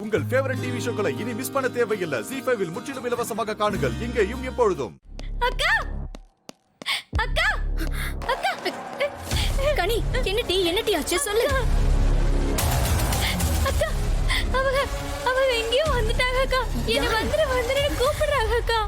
உங்கள் favourite TV ஷோக்களை இனி miss பண்ண தேவையில்லை. ZEE5 இல் முற்றிலும் இலவசமாக காணுங்கள். இங்கேயும் எப்பொழுதும். அக்கா அக்கா அக்கா கனி, என்ன டீ ஆச்சு சொல்லு. அக்கா அவங்க எங்கேயோ வந்துட்டாங்க அக்கா. என்ன வந்துரு கூப்பிடுறாங்க அக்கா.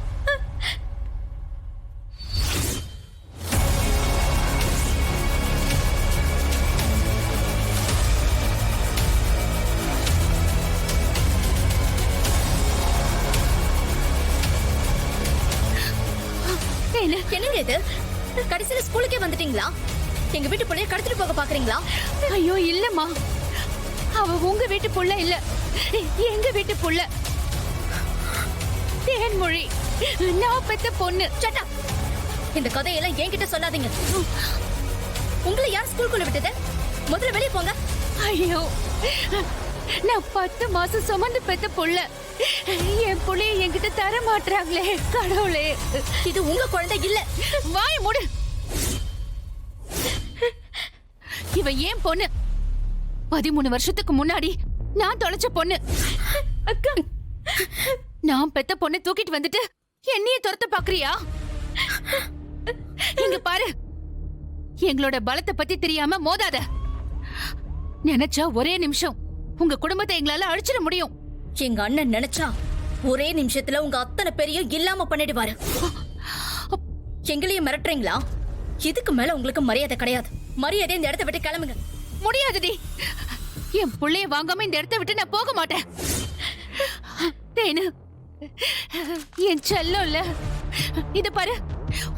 என்னங்க இது? கடைசியில ஸ்கூலுக்கே வந்துட்டீங்களா? எங்க வீட்டு பிள்ளைய கடத்திட்டு போக பாக்குறீங்களா? ஐயோ இல்லம்மா, அவ உங்க வீட்டு புள்ள இல்ல, எங்க வீட்டு புள்ள. தேன்மொழி நான் பெத்த பொண்ணு. சட்டா, இந்த கதையெல்லாம் என்கிட்ட சொல்லாதீங்க. உங்களை யார் ஸ்கூலுக்குள்ள விட்டது? முதல்ல வெளியே போங்க. ஐயோ, நான் 10 மாசம் சுமந்து பெத்த புள்ள. என் புள்ளைய என்கிட்ட தர மாட்டாங்களே கடவுளே. இது உங்க குழந்தை இல்ல. வாய் மூடு. இவ ஏன் பொண்ணு. 13 வருஷத்துக்கு முன்னாடி நான் தொலைச்ச பொண்ணு. அக்கா, நான் பெத்த பொண்ணை தூக்கிட்டு வந்துட்டு என்னைய துரத்த பாக்குறியா? இங்க பாரு, எங்களோட பலத்தை பத்தி தெரியாம மோதாத. நினைச்சா ஒரே நிமிஷம் உங்க குடும்பத்தை எங்களால அழிச்சிட முடியும். எங்க அண்ணன் நினைச்சா ஒரே நிமிஷத்துல உங்க அத்தனை பேரையும் இல்லாம பண்ணிடுவாரு. எங்களையும் மிரட்டுறீங்களா? இதுக்கு மேல உங்களுக்கு மரியாதை கிடையாது. மரியாதை இந்த இடத்தை விட்டு கிளம்புங்க. முடியாதுடி, என் புள்ளைய வாங்காம இந்த இடத்தை விட்டு நான் போக மாட்டேன். தேனு, என் செல்லம் இல்ல, இத பாரு,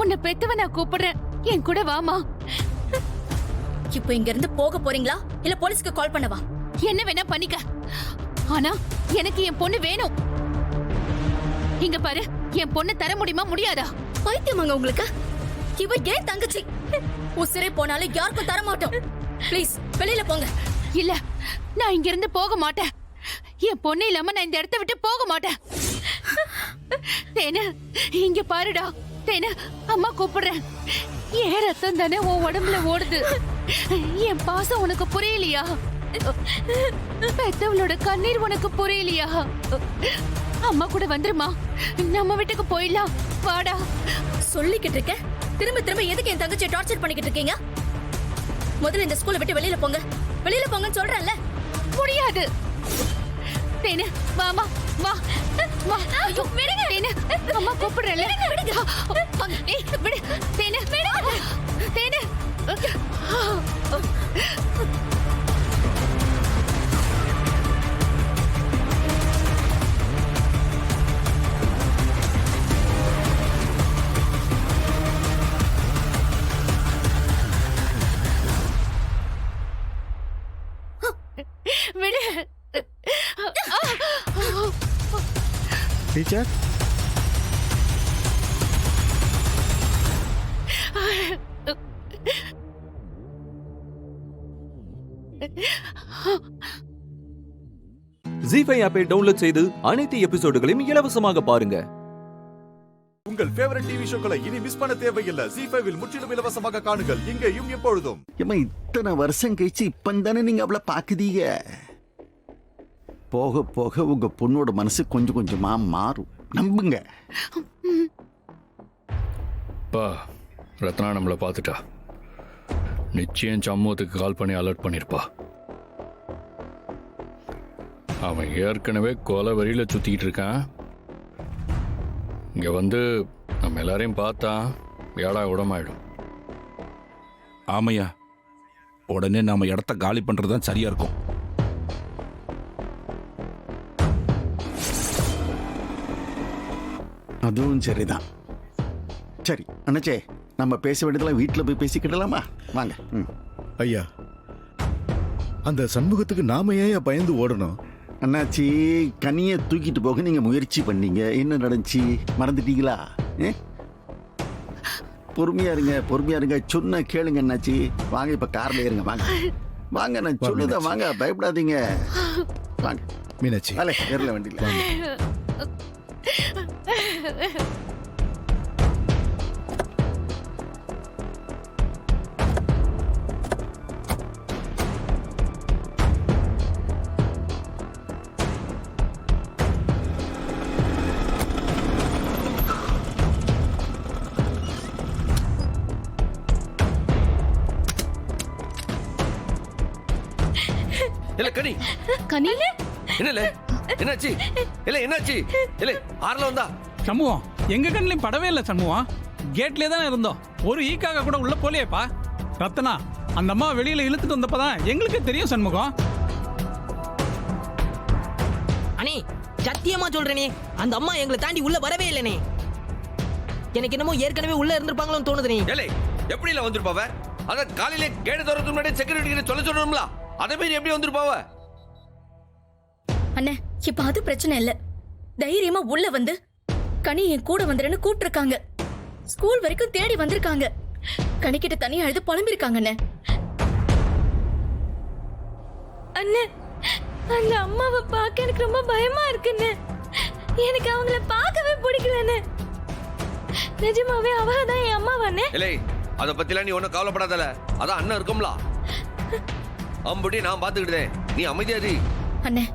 உன்னை பெத்தவ நான் கூப்பிடுறேன், என் கூட வாமா. இப்போ இங்க இருந்து போக போறீங்களா இல்ல போலீஸ்க்கு கால் பண்ணவா? என்ன வேணா பண்ணிக்க, ஆனா எனக்கு என் பொண்ணு வேணும். இங்க பாரு, என் பொண்ணு தர முடியுமா முடியாதா? பைத்தியமாங்க உங்களுக்கு? இவ ஏன் தங்கச்சி? உசிரே போனாலும் யாருக்கும் தர மாட்டோம். ப்ளீஸ் வெளியில போங்க. இல்ல, நான் இங்க இருந்து போக மாட்டேன். என் பொண்ணு இல்லாம நான் இந்த இடத்தை விட்டு போக மாட்டேன். தேனு, இங்க பாருடா. தேனு, அம்மா கூப்பிடுறேன். ஏன் ரத்தம் தானே உன் உடம்புல ஓடுது. என் பாசம் உனக்கு புரியலையா? பெத்தவளோட கண்ணீர் உனக்கு புரியலையா? அம்மா கூட வந்துருமா, நம்ம வீட்டுக்கு போயிடலாம். வாடா. சொல்லிக்கிட்டு இருக்க, திரும்ப திரும்ப எதுக்கு என் தங்கச்சியை டார்ச்சர் பண்ணிக்கிட்டு இருக்கீங்க? முதல்ல இந்த ஸ்கூலை விட்டு வெளியில போங்க. வெளியில போங்கன்னு சொல்றேன்ல. முடியாது. தேனு, வாமா, வா வா. ஐயோ விடுங்க. தேனு, அம்மா கூப்பிடுறேன்ல. விடுங்க. ஏய் விடு. தேனு, தேனு. விடு. டீச்சர், ZEE5 ஆப்பை டவுன்லோட் செய்து அனைத்து எபிசோடுகளையும் இலவசமாக பாருங்க. உங்கள் ஃபேவரட் டிவி ஷோக்களை இனி மிஸ் பண்ண தேவையில்லை. ZEE5 இல் முற்றிலும் இலவசமாக காணுங்கள். இங்கேயும் எப்பொழுதும். ஏம்மா, இத்தனை வருஷம் கழிச்சு இப்பந்தானே நீங்க அவளை பாக்குதீங்க. போக போக உங்க பொண்ணோட மனசு கொஞ்சம் கொஞ்சமா மாறும், நம்புங்க. பா, ரத்னா நம்மளை பார்த்துட்டா. நிச்சயம் சமூகத்துக்கு கால் பண்ணி அலர்ட் பண்ணிருப்பா. அவன் ஏற்கனவே கொலை வரியில சுத்திக்கிட்டு இருக்கான். இங்க வந்து நம்ம எல்லாரையும் பார்த்தா ஏடா உடமாயிடும். ஆமையா, உடனே நாம இடத்த காலி பண்றதுதான் சரியா இருக்கும். அதுவும் சரிதான். சரி அண்ணாச்சே, நம்ம பேச வேண்டியதெல்லாம் வீட்டில் போய் பேசிக்கிடலாமா? வாங்க. ஐயா, அந்த சண்முகத்துக்கு நாம ஏன் பயந்து ஓடணும்? அண்ணாச்சி, கனியை தூக்கிட்டு போக நீங்க முயற்சி பண்ணீங்க, என்ன நடந்துச்சு மறந்துட்டீங்களா? பொறுமையா இருங்க, சொன்ன கேளுங்க அண்ணாச்சி. வாங்க, இப்ப கார்ல ஏறுங்க. வாங்க வாங்க, நான் சொல்லுதான், வாங்க, பயப்படாதீங்க. வாங்க மீனாட்சி, ஏறல வண்டியில. இல்ல கனி கனி என்னல என்னாச்சு இல்ல என்னாச்சு இல்ல ஆர்ல வந்தா சண்முகம் எங்க கண்ணிலையும் படவே இல்லை சண்முகம். கேட்லயே தானே இருந்தோம். ஒரு ஈக்காக கூட உள்ள போலையேப்பா. ரத்னா அந்த அம்மா வெளியில இழுத்துட்டு வந்தப்பதான் எங்களுக்கே தெரியும் சண்முகம். அண்ணே சத்தியமா சொல்றேனே, அந்த அம்மா எங்களை தாண்டி உள்ள வரவே இல்லனே. எனக்கு என்னமோ ஏற்கனவே உள்ள இருந்திருப்பாங்களோன்னு தோணுதுனே. ஏலே எப்படில வந்திருப்பாவ? அத காலையில கேட் திறக்கிறதுக்கு முன்னாடி செக்யூரிட்டி கிட்ட சொல்லணும்ல. அதே மாதிரி எப்படி வந்திருப்பாவ? அண்ணே இப்ப அது பிரச்சனை இல்ல. தைரியமா உள்ள வந்து கனி என் கூட வந்துருன்னு கூப்பிட்டுருக்காங்க. ஸ்கூல் வரைக்கும் தேடி வந்திருக்காங்க. கனிக்கிட்ட தனியா அழுது புலம்பிருக்காங்க. அண்ணே அந்த அம்மாவை பார்க்க எனக்கு ரொம்ப பயமா இருக்குன்னு. எனக்கு அவங்கள பார்க்கவே பிடிக்கலன்னு. நிஜமாவே அவதான் என் அம்மாவானே. ஏலே அத பத்திலாம் நீ ஒன்னும் கவலைப்படாதல. அதான் அண்ணன் இருக்கும்ல. அம்புட்டி நான் பாத்துக்கிட்டேன். நீ அமைதியா இரு. அண்ணே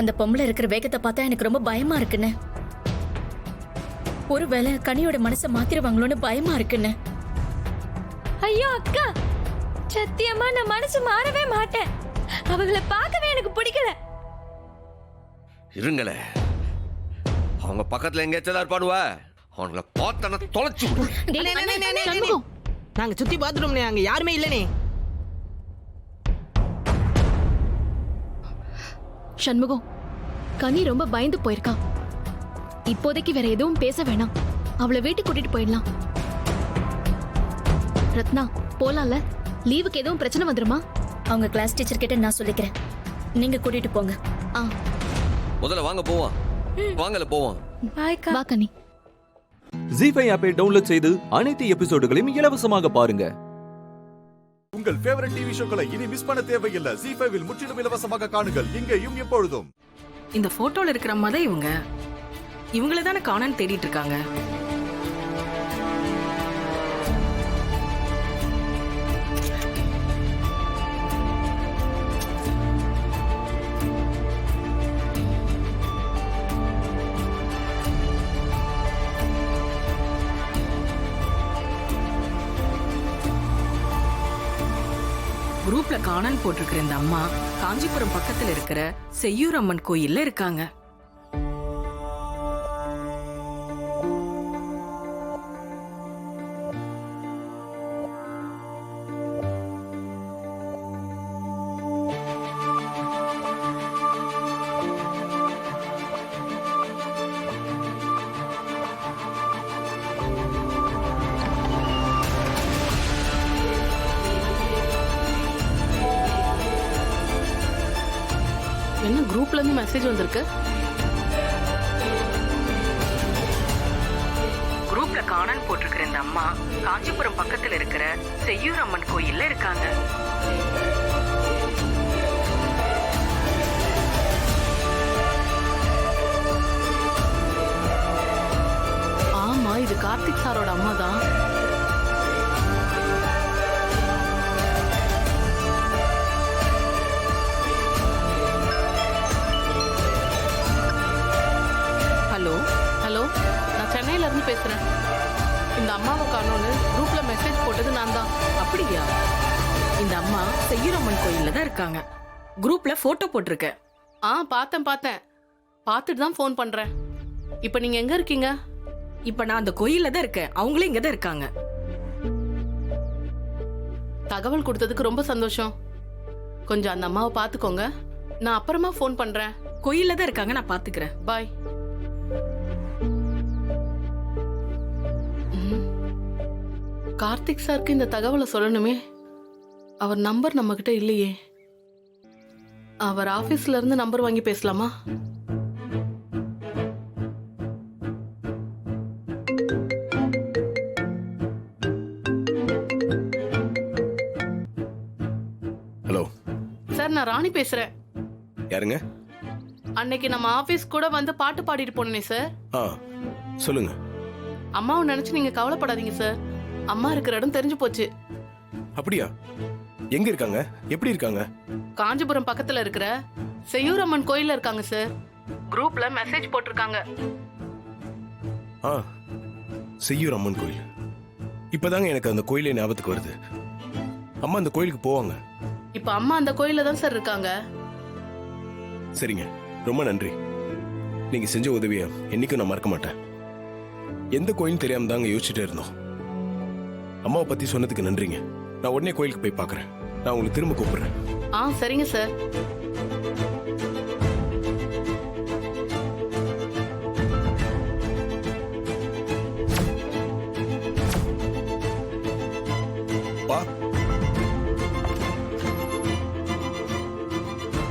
அந்த பொம்பளை இருக்கிற வேகத்தை பார்த்தா எனக்கு ரொம்ப பயமா இருக்குன்னு. ஒருவேளை கனியோட மனசை மாத்திருவாங்களோன்னு பயமா இருக்குன்னு. ஐயோ அக்கா, சத்தியமா நான் மனசு மாறவே மாட்டேன். அவங்கள பார்க்கவே எனக்கு பிடிக்கல. இருங்களே, அவங்க பக்கத்துல எங்கேயாச்சும் இருப்பானுவ. அவங்கள பார்த்தன தொலைச்சு சண்முகம் நாங்க சுத்தி பாத்துட்டோம்னே, அங்க யாருமே இல்லனே. சண்முகம் கனி ரொம்ப பயந்து போயிருக்கா. இப்போதைக்கு வேற எதுவும் பேச வேணாம். அவளை வீட்டுக்கு கூட்டிட்டு போயிடலாம். ரத்னா போலாம்ல? லீவுக்கு எதுவும் பிரச்சனை வந்துருமா? அவங்க கிளாஸ் டீச்சர் கிட்ட நான் சொல்லிக்கிறேன். நீங்க கூட்டிட்டு போங்க. முதல்ல வாங்க போவோம். வாங்கல போவோம். வா கனி. ஜி5 ஆப்பை டவுன்லோட் செய்து அனைத்து எபிசோடுகளையும் இலவசமாக பாருங்க. உங்கள் ஃபேவரட் டிவி ஷோக்களை இனி மிஸ் பண்ண தேவையில்லை. ஜி5 முற்றிலும் இலவசமாக காணுங்கள். இங்கேயும் எப்பொழுதும். இந்த போட்டோல இருக்கிற அம்மா தான் இவங்க. இவங்கள தானே காணன்னு தேடிட்டு இருக்காங்க. குரூப்ல காணன்னு போட்டிருக்கிற இந்த அம்மா காஞ்சிபுரம் பக்கத்துல இருக்கிற செய்யூர் அம்மன் கோயில்ல இருக்காங்க. என்ன குரூப்ல இருந்து மெசேஜ் வந்திருக்கு? குரூப்ல காணன்னு போட்டிருக்கிற இந்த அம்மா காஞ்சிபுரம் பக்கத்துல இருக்கிற செய்யூர் அம்மன் கோயில்ல இருக்காங்க. ஆமா, இது கார்த்திக் சாரோட அம்மா தான். ஹலோ, நான் சென்னையில இருந்து பேசுறேன். இந்த அம்மாவை காணோன்னு குரூப்ல மெசேஜ் போட்டது நான் தான். அப்படியா? இந்த அம்மா செய்யூர் அம்மன் கோயில்ல தான் இருக்காங்க. குரூப்ல போட்டோ போட்டிருக்கேன். பார்த்தேன். பார்த்துட்டு தான் ஃபோன் பண்றேன். இப்போ நீங்க எங்க இருக்கீங்க? இப்போ நான் அந்த கோயில்ல தான் இருக்கேன். அவங்களும் இங்க தான் இருக்காங்க. தகவல் கொடுத்ததுக்கு ரொம்ப சந்தோஷம். கொஞ்சம் அந்த அம்மாவை பார்த்துக்கோங்க. நான் அப்புறமா ஃபோன் பண்றேன். கோயில்ல தான் இருக்காங்க, நான் பார்த்துக்கிறேன். பாய். கார்த்திக் சாருக்கு இந்த தகவலை சொல்லணுமே. அவர் நம்பர் நம்ம கிட்ட இல்லையே. அவர் ஆபீஸ்ல இருந்து நம்பர் வாங்கி பேசலாமா? ஹலோ சார், நான் ராணி பேசுறேன். யாருங்க? அன்னைக்கு நம்ம ஆபீஸ் கூட வந்து பாட்டு பாடிட்டு போனேன் சார். சொல்லுங்க. அம்மாவை நினைச்சு நீங்க கவலைப்படாதீங்க சார். அம்மா இருக்கிற இடம் தெரிஞ்சு போச்சு. அப்படியா? எங்க இருக்காங்க? எப்படி இருக்காங்க? காஞ்சிபுரம் பக்கத்துல இருக்கிற செய்யூர் அம்மன் கோயில்ல இருக்காங்க சார். குரூப்ல மெசேஜ் போட்டிருக்காங்க. செய்யூர் அம்மன் கோயில். இப்பதாங்க எனக்கு அந்த கோயிலே ஞாபகத்துக்கு வருது. அம்மா அந்த கோயிலுக்கு போவாங்க. இப்ப அம்மா அந்த கோயில்ல தான் சார் இருக்காங்க. சரிங்க, ரொம்ப நன்றி. நீங்க செஞ்ச உதவியை என்னைக்கும் நான் மறக்க மாட்டேன். எந்த கோயில் தெரியாம தாங்க யோசிச்சுட்டே இருந்தோம். அம்மாவை பத்தி சொன்னதுக்கு நன்றிங்க. நான் உடனே கோயிலுக்கு போய் பார்க்கறேன். நான் உங்களுக்கு திரும்ப கூப்பிடுறேன். சரிங்க சார்.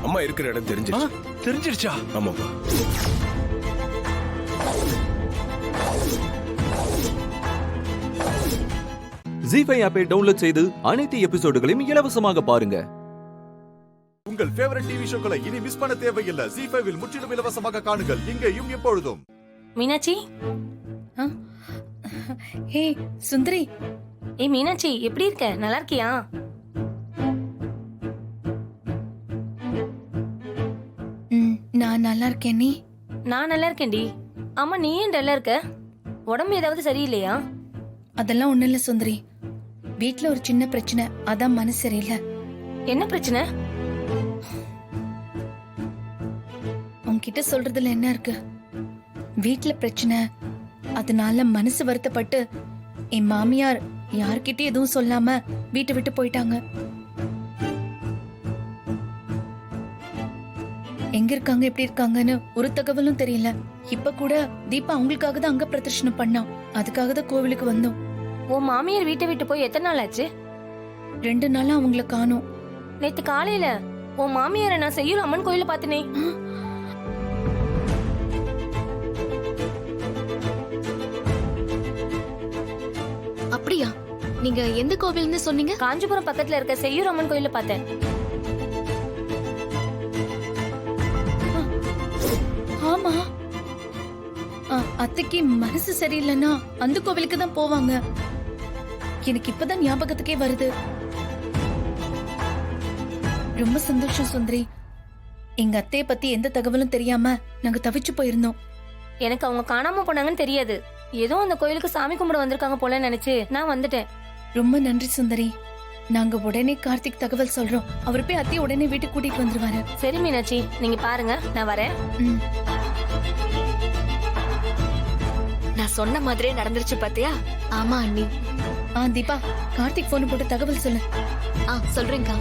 அம்மா இருக்கிற இடம் தெரிஞ்சிருச்சா? ஆமாப்பா. ஜி5 ஆப்பை டவுன்லோட் செய்து அனைத்து எபிசோடுகளையும் இலவசமாக பாருங்க. உங்கள் ஃபேவரட் டிவி ஷோக்களை இனி மிஸ் பண்ண தேவையில்லை. ஜி5 முற்றிலும் இலவசமாக காணுங்கள் இங்கேயும் எப்பொழுதும். மீனாட்சி. ஹே சுந்தரி. மீனாட்சி எப்படி இருக்க? நல்லா இருக்கியா? நான் நல்லா இருக்கேன். நீ? நான் நல்லா இருக்கேன்டி. ஆமா, நீ ஏன் டல்லா இருக்க? உடம்பு ஏதாவது சரியில்லையா? அதெல்லாம் ஒண்ணும் இல்ல சுந்தரி. வீட்ல ஒரு சின்ன பிரச்சனை, அதான் மனசு சரியில்லை. என்ன பிரச்சனை? உன்கிட்ட சொல்றதுல என்ன இருக்கு? வீட்ல பிரச்சனை, அதனால மனசு வருத்தப்பட்டு என் மாமியார் யார்கிட்டயும் எதுவும் சொல்லாம வீட்டை விட்டு போயிட்டாங்க. எங்க இருக்காங்க, எப்படி இருக்காங்கன்னு ஒரு தகவலும் தெரியல. இப்ப கூட தீபா அவங்களுக்காக தான் அங்க பிரதர்ஷனம் பண்ணா. அதுக்காக தான் கோவிலுக்கு வந்தோம். உன் மாமியார் வீட்டை விட்டு போய் எத்தனை நாள் ஆச்சு? 2 நாளா அவங்கள காணோம். நேத்து காலையில உன் மாமியாரை நான் செய்யூர் அம்மன் கோயில பாத்தனே. அப்படியா? நீங்க எந்த கோவில்னு சொன்னீங்க? காஞ்சிபுரம் பக்கத்துல இருக்க செய்யூர் அம்மன் கோயில பார்த்தேன். ஆமா, அத்தைக்கு மனசு சரியில்லைன்னா அந்த கோவிலுக்கு தான் போவாங்க. எனக்கு இப்பதான் ஞாபகத்துக்கே வருது. ரொம்ப சந்தோஷம் சுந்தரி. எங்க அத்தைய பத்தி எந்த தகவலும் தெரியாம நாங்க தவிச்சு போயிருந்தோம். எனக்கு அவங்க காணாம போனாங்கன்னு தெரியாது. ஏதோ அந்த கோயிலுக்கு சாமி கும்பிட வந்திருக்காங்க போல நினைச்சு நான் வந்துட்டேன். ரொம்ப நன்றி சுந்தரி. நாங்க உடனே கார்த்திக் தகவல் சொல்றோம். அவர் போய் அத்தைய உடனே வீட்டுக்கு கூட்டிட்டு வந்துருவாரு. சரி மீனாட்சி, நீங்க பாருங்க, நான் வரேன். நான் சொன்ன மாதிரியே நடந்துருச்சு பாத்தியா? ஆமா அண்ணி. தீபா, கார்த்திக் போன் போட்டு தகவல் சொல்லு. சொல்றேங்கா.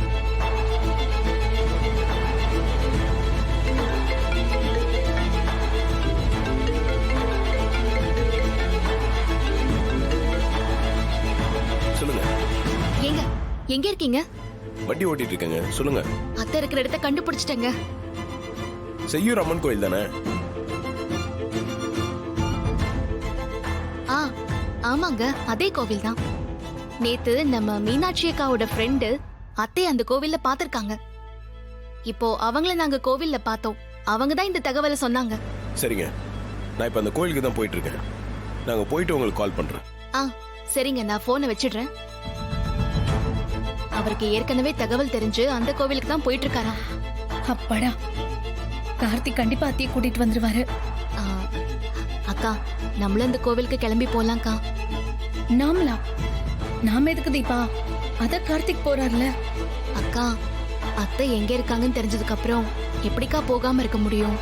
சொல்லுங்க. எங்க இருக்கீங்க? வண்டி ஓட்டிட்டு இருக்கேங்க. சொல்லுங்க. அத்தை இருக்கிற இடத்த கண்டுபிடிச்சிட்டேங்க. செய்யூர் அம்மன் கோயில் தானே? ஆமாங்க, அதே கோவில் தான். நேத்து நம்ம மீனாட்சி அக்காவோட ஃப்ரெண்டு அத்தை அந்த கோவில்ல பாத்திருக்காங்க. இப்போ அவங்கள நாங்க கோவில்ல பார்த்தோம். அவங்க தான் இந்த தகவலை சொன்னாங்க. சரிங்க, நான் இப்ப அந்த கோயிலுக்கு தான் போயிட்டு இருக்கேன். நாங்க போயிட்டு உங்களுக்கு கால் பண்றேன். சரிங்க, நான் போனை வச்சிடுறேன். அவருக்கு ஏற்கனவே தகவல் தெரிஞ்சு அந்த கோவிலுக்கு தான் போயிட்டு இருக்காரா. அப்பாடா, கார்த்திக் கண்டிப்பா அத்தையை கூட்டிட்டு வந்துருவாரு. அக்கா, நம்மள இந்த கோவிலுக்கு கிளம்பி போலாம்க்கா. நாம எதுக்கு தீபா? அத கார்த்திக் போறார்ல. அக்கா, அத்தை எங்க இருக்காங்கன்னு தெரிஞ்சதுக்கு அப்புறம் எப்படிக்கா போகாம இருக்க முடியும்?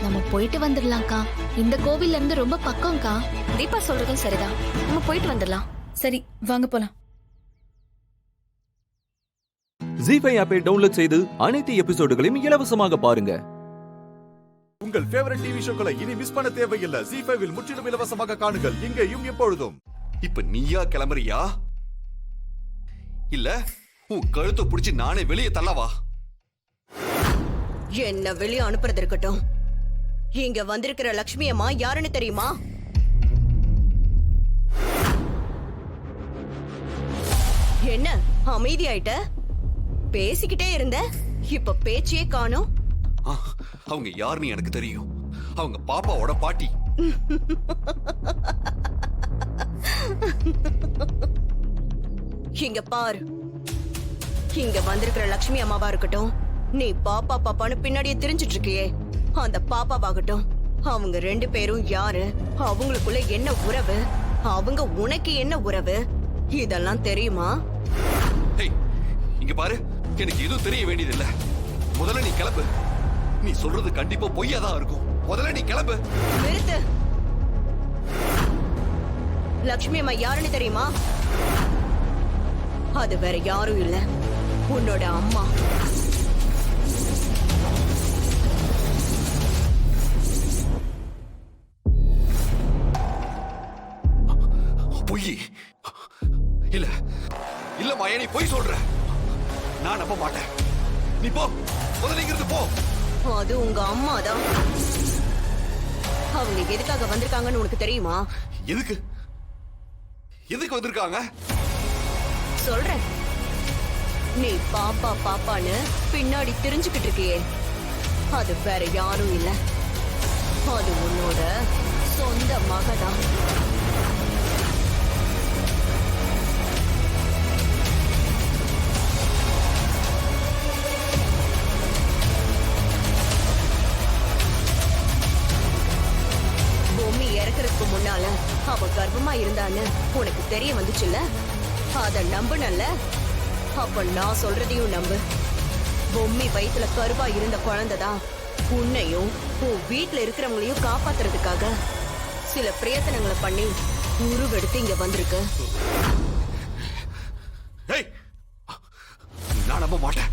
நம்ம போயிட்டு வந்துடலாம்க்கா. இந்த கோவில்ல இருந்து ரொம்ப பக்கம்க்கா. தீபா சொல்றதும் சரிதான், நம்ம போயிட்டு வந்துடலாம். சரி, வாங்க போலாம். ஜி5 ஆப்பை டவுன்லோட் செய்து அனைத்து எபிசோடுகளையும் இலவசமாக பாருங்க. உங்கள் ஃபேவரட் டிவி ஷோக்களை இனி மிஸ் பண்ண தேவையில்லை. ஜி5 முற்றிலும் இலவசமாக காணுங்கள் இங்கேயும் எப்பொழுதும். இப்ப நீயா கிளம்புறியா இல்ல உன் கழுத்தை பிடிச்சி நானே வெளியே தள்ளவா? என்ன வெளியே அனுப்புறது இருக்கட்டும். இங்க வந்திருக்கிற லட்சுமி அம்மா யாருன்னு தெரியுமா? என்ன அமைதியாயிட்ட? பேசிக்கிட்டே இருந்த, இப்ப பேச்சே காணோம். அவங்க யாருன்னு எனக்கு தெரியும். அவங்க பாப்பாவோட பாட்டி. இங்க பாரு, இங்க வந்திருக்கிற லட்சுமி அம்மாவா இருக்கட்டும், நீ பாப்பா பாப்பான்னு பின்னாடியே தெரிஞ்சிட்டு இருக்கியே அந்த பாப்பாவாகட்டும், அவங்க 2 பேரும் யாரு, அவங்களுக்குள்ள என்ன உறவு, அவங்க உனக்கு என்ன உறவு, இதெல்லாம் தெரியுமா? இங்க பாரு, எனக்கு எதுவும் தெரிய வேண்டியதில்லை. முதல்ல நீ கிளம்பு. நீ சொல்றது கண்டிப்பா பொய்யா தான் இருக்கும். முதல்ல நீ கிளம்பு. நிறுத்து. லக்ஷ்மி அம்மா யாருன்னு தெரியுமா? அது வேற யாரும் இல்ல, உன்னோட அம்மா. பொய் இல்ல இல்ல மாயா, நீ பொய் சொல்ற. நான் நம்ப மாட்டேன். நீ போ, முதல்ல இங்கிருந்து போ. அது உங்க அம்மா தான். அவங்க எதுக்காக வந்திருக்காங்கன்னு உனக்கு தெரியுமா? எதுக்கு எதுக்கு வந்திருக்காங்க? சொல்றேன். நீ பாப்பா பாப்பான்னு பின்னாடி தெரிஞ்சுக்கிட்டு இருக்கியே, அது வேற யாரும் இல்ல, அது உன்னோட சொந்த மகதான். பூமி இறக்குறதுக்கு முன்னால அவ கர்ப்பமா இருந்தான்னு உனக்கு தெரிய வந்துச்சுல்ல, அத நம்புனல்ல. அப்ப நான் சொல்றதையும் நம்பு. பொம்மி வயித்துல கருவா இருந்த குழந்தைதான் உன்னையும் உன் வீட்டுல இருக்கிறவங்களையும் காப்பாத்துறதுக்காக சில பிரயத்தனங்களை பண்ணி உருவெடுத்து இங்க வந்திருக்கு. நான் நம்ப மாட்டேன்.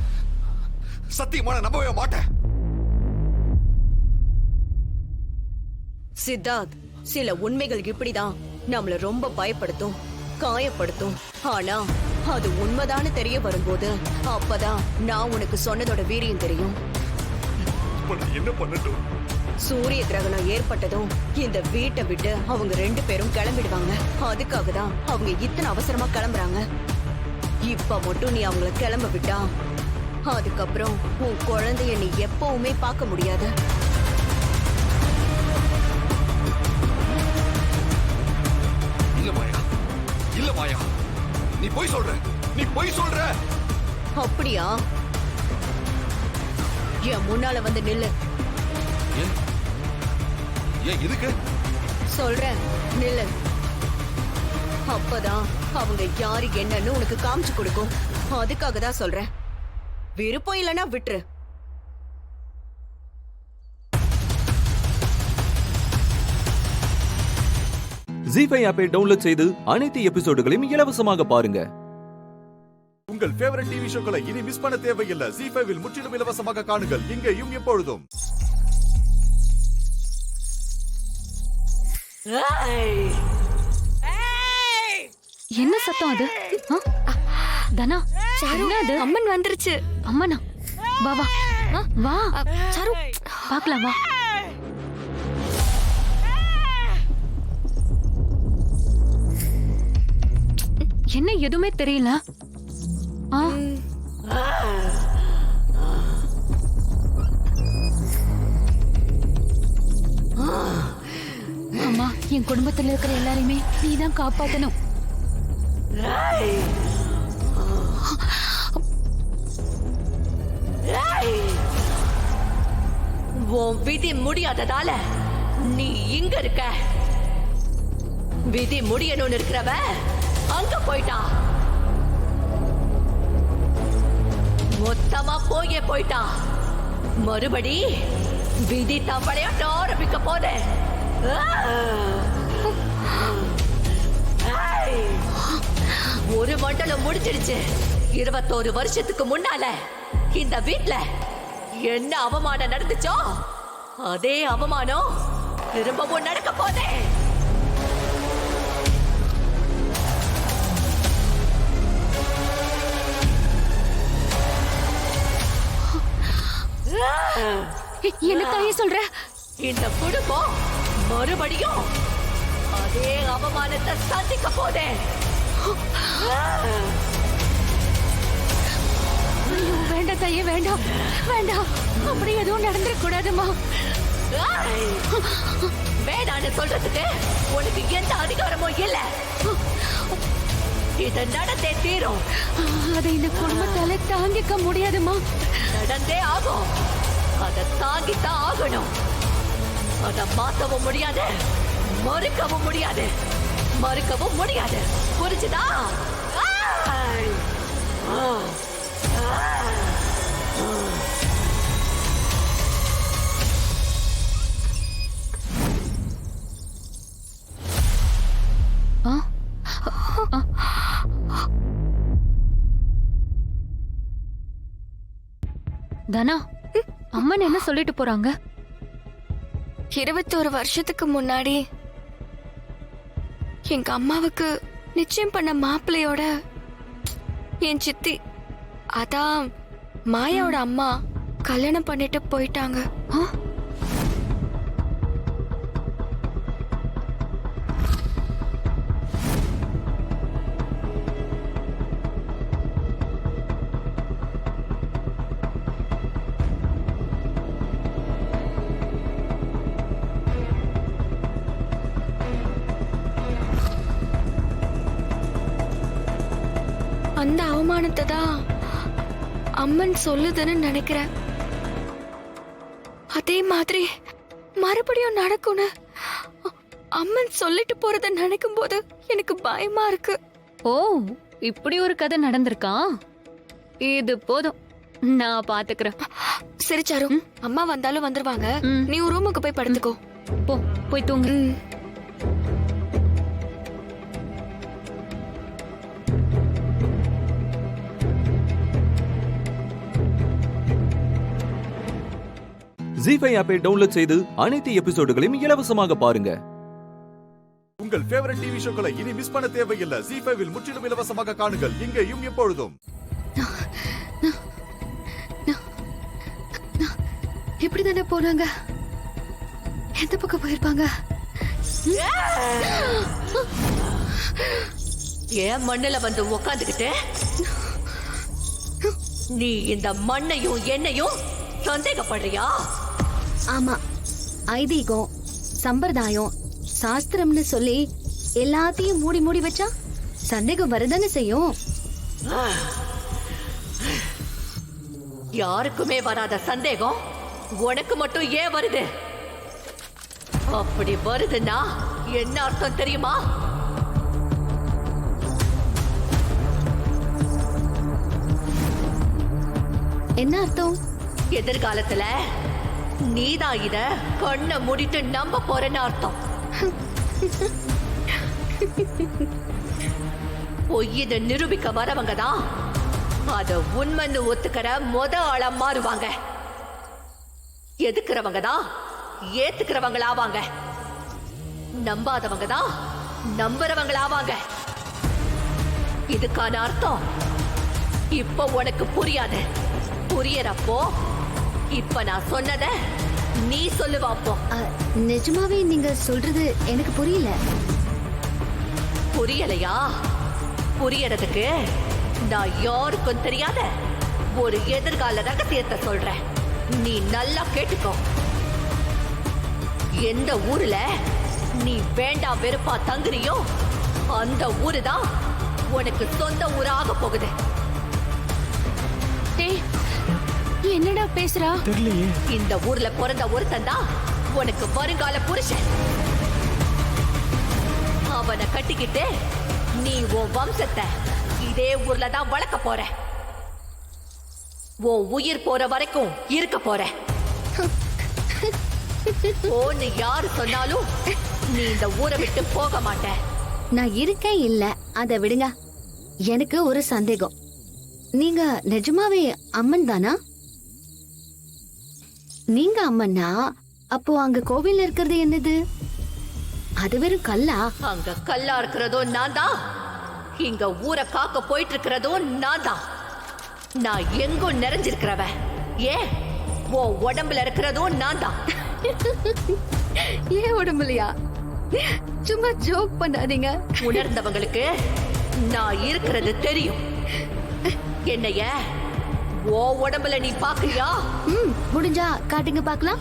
சத்தியமா நான் நம்பவே மாட்டேன். சித்தார்த், சில உண்மைகள் இப்படிதான் நம்மள ரொம்ப பயப்படுத்தும், காயப்படுத்தும். ஆனா அது உண்மைதான்னு தெரிய வரும்போது அப்பதான் நான் உனக்கு சொன்னதோட வீரியம் தெரியும். என்ன பண்ணட்டும்? சூரிய கிரகணம் ஏற்பட்டதும் இந்த வீட்டை விட்டு அவங்க 2 பேரும் கிளம்பிடுவாங்க. அதுக்காக தான் அவங்க இத்தனை அவசரமா கிளம்புறாங்க. இப்ப மட்டும் நீ அவங்கள கிளம்ப விட்டா அதுக்கப்புறம் உன் குழந்தைய நீ எப்பவுமே பார்க்க முடியாது. இல்ல மாயா, இல்ல மாயா, நீ பொய் சொல்ற. நீ பொய் சொல்ற. அப்படியா? என் முன்னால வந்து நில்லு. ஏன் எதுக்கு? சொல்றேன், நில்லு. அப்பதான் அவங்க யாரு என்னன்னு உனக்கு காமிச்சு கொடுக்கும். அதுக்காக தான் சொல்றேன். விருப்பம் இல்லைன்னா விட்டுரு. ஜீஃபை ஆப்பை டவுன்லோட் செய்து அனைத்து எபிசோடுகளையும் இலவசமாக பாருங்க. உங்கள் ஃபேவரட் டிவி ஷோக்களை இனி மிஸ் பண்ண தேவையில்லை. ஜீ5 முற்றிலும் இலவசமாக காணுங்கள், இங்கேயும் எப்பொழுதும். என்ன சத்தம் அது? தனா, என்னது? அம்மன் வந்துருச்சு. அம்மனா? வா வா வா சாரு, பார்க்கலாம் வா. என்ன எதுவுமே தெரியல. அம்மா, என் குடும்பத்துல இருக்கிற எல்லாரையுமே நீதான் காப்பாத்தணும். உன் விதி முடியாததால நீ இங்க இருக்க. விதி முடியணும்னு இருக்கிறவ அங்க போயிட்டா. மொத்தமா போயிட்டா. மறுபடி விதி தம்பளையோட ஆரம்பிக்க போதே. ஒரு மண்டலம் முடிஞ்சிடுச்சு. 21 வருஷத்துக்கு முன்னால இந்த வீட்ல என்ன அவமானம் நடந்துச்சோ அதே அவமானம் திரும்பவும் நடக்க போதே. என்ன தாயே சொல்ற? இந்த குடும்பம் மறுபடியும் அதே அவமானத்தை சந்திக்க போதே. வேண்டாம் தாயே, வேண்டாம் வேண்டாம். அப்படி எதுவும் நடந்துட கூடாதுமா. வேண்டான்னு சொல்றதுக்கு உனக்கு எந்த அதிகாரமும் இல்ல. இத நடந்தே தீரும். அதை இந்த குடும்பத்தால தாங்கிக்க முடியாதுமா. நடந்தே ஆகும். அதை தாங்கித்தான் ஆகணும். அதை மாத்தவும் முடியாது, மறுக்கவும் முடியாது, மறுக்கவும் முடியாது. புரிஞ்சுதா? தனா, அம்மன் என்ன சொல்லிட்டு போறாங்க? 21 வருஷத்துக்கு முன்னாடி எங்க அம்மாவுக்கு நிச்சயம் பண்ண மாப்பிள்ளையோட என் சித்தி, அதான் மாயாவோட அம்மா கல்யாணம் பண்ணிட்டு போயிட்டாங்க. அந்த அவமானத்தை தான் அம்மன் சொல்லுதுன்னு நினைக்கிறேன். அதே மாதிரி மறுபடியும் நடக்கும்னு அம்மன் சொல்லிட்டு போறத நினைக்கும் போது எனக்கு பயமா இருக்கு. ஓ, இப்படி ஒரு கதை நடந்திருக்கா? இது போதும், நான் பாத்துக்கிறேன். சரி சாரு, அம்மா வந்தாலும் வந்துருவாங்க. நீ ரூமுக்கு போய் படுத்துக்கோ. போய் தூங்கு. ஜீ5 ஆப்பை டவுன்லோட் செய்து அனைத்து எபிசோடுகளையும் இலவசமாக பாருங்க. உங்கள் ஃபேவரட் டிவி ஷோக்களை இனி மிஸ் பண்ண தேவையில்லை. ஜீ5 முற்றிலும் இலவசமாக காணுங்கள், இங்கேயும் எப்பொழுதும். எப்படி தானே போனாங்க? எந்த பக்கம் போயிருப்பாங்க? ஏன் மண்ணுல வந்து உக்காந்துக்கிட்டு நீ இந்த மண்ணையும் என்னையும் சந்தேகப்படுறியா? ஆமா, ஐதீகம், சம்பிரதாயம், சாஸ்திரம்னு சொல்லி எல்லாத்தையும் மூடி மூடி வச்சா சந்தேகம் வரதானே செய்யும். யாருக்குமே வராத சந்தேகம் உனக்கு மட்டும் ஏன் வருது? அப்படி வருதுன்னா என்ன அர்த்தம் தெரியுமா? என்ன அர்த்தம்? எதிர்காலத்துல நீதான் இத கண்ணை மூடிட்டு நம்ப போறேன்னு அர்த்தம். பொய்யித நிரூபிக்க வரவங்க தான் அத உண்மைன்னு ஒத்துக்கிற ஆளா மாறுவாங்க. எதுக்குறவங்க தான் ஏத்துக்கிறவங்களாவாங்க. நம்பாதவங்க தான் நம்புறவங்களாவாங்க. இதுக்கான அர்த்தம் இப்ப உனக்கு புரியாது. புரியறப்போ இப்ப நான் சொன்னத நீ சொல்லுவாப்போ. நிஜமாவே நீங்க சொல்றது எனக்கு புரியல. புரியலையா? புரியறதுக்கு நான் யாருக்கும் தெரியாத ஒரு எதிர்கால ரகசியத்தை சொல்றேன். நீ நல்லா கேட்டுக்கோ. எந்த ஊர்ல நீ வேண்டாம் வெறுப்பா தங்குறியோ அந்த ஊரு தான் உனக்கு சொந்த ஊராக போகுது. என்னடா பேசுறா? இந்த ஊர்ல பிறந்த ஒருத்தன் தான் உனக்கு வருங்கால புருஷன். அவனை கட்டிக்கிட்டு நீ உன் வம்சத்தை இதே ஊர்ல தான் வளர்க்க போற. உன் உயிர் போற வரைக்கும் இருக்க போற. போன்னு யாரு சொன்னாலும் நீ இந்த ஊரை விட்டு போக மாட்ட. நான் இருக்கேன் இல்ல, அத விடுங்க. எனக்கு ஒரு சந்தேகம். நீங்க நிஜமாவே அம்மன் தானா? நீங்க அம்மன்னா அப்போ அங்க கோவில்ல இருக்கிறது என்னது? அது வெறும் கல்லா? அங்க கல்லா இருக்கிறதும் நான் தான். இங்க ஊரை காக்க போயிட்டு இருக்கிறதும் நான் தான். நான் எங்கும் நிறைஞ்சிருக்கிறவ. ஏன் உன் உடம்புல இருக்கிறதும் நான் தான். ஏன் உடம்புலையா? சும்மா ஜோக் பண்ணாதீங்க. உணர்ந்தவங்களுக்கு நான் இருக்கிறது தெரியும். என்னைய ஓ உடம்புல நீ பாக்குறியா? முடிஞ்சா காட்டுங்க பாக்கலாம்.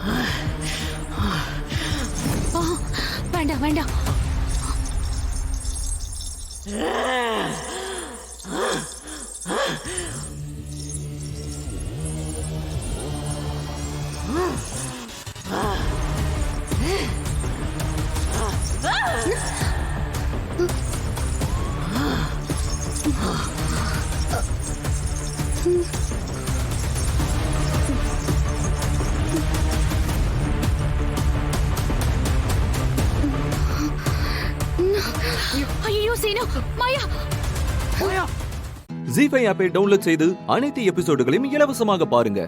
வேண்டாம் வேண்டாம். சீனு, மாயா. மாயா. ஜீஃபை ஆப்பை டவுன்லோட் செய்து அனைத்து எபிசோடுகளையும் இலவசமாக பாருங்க.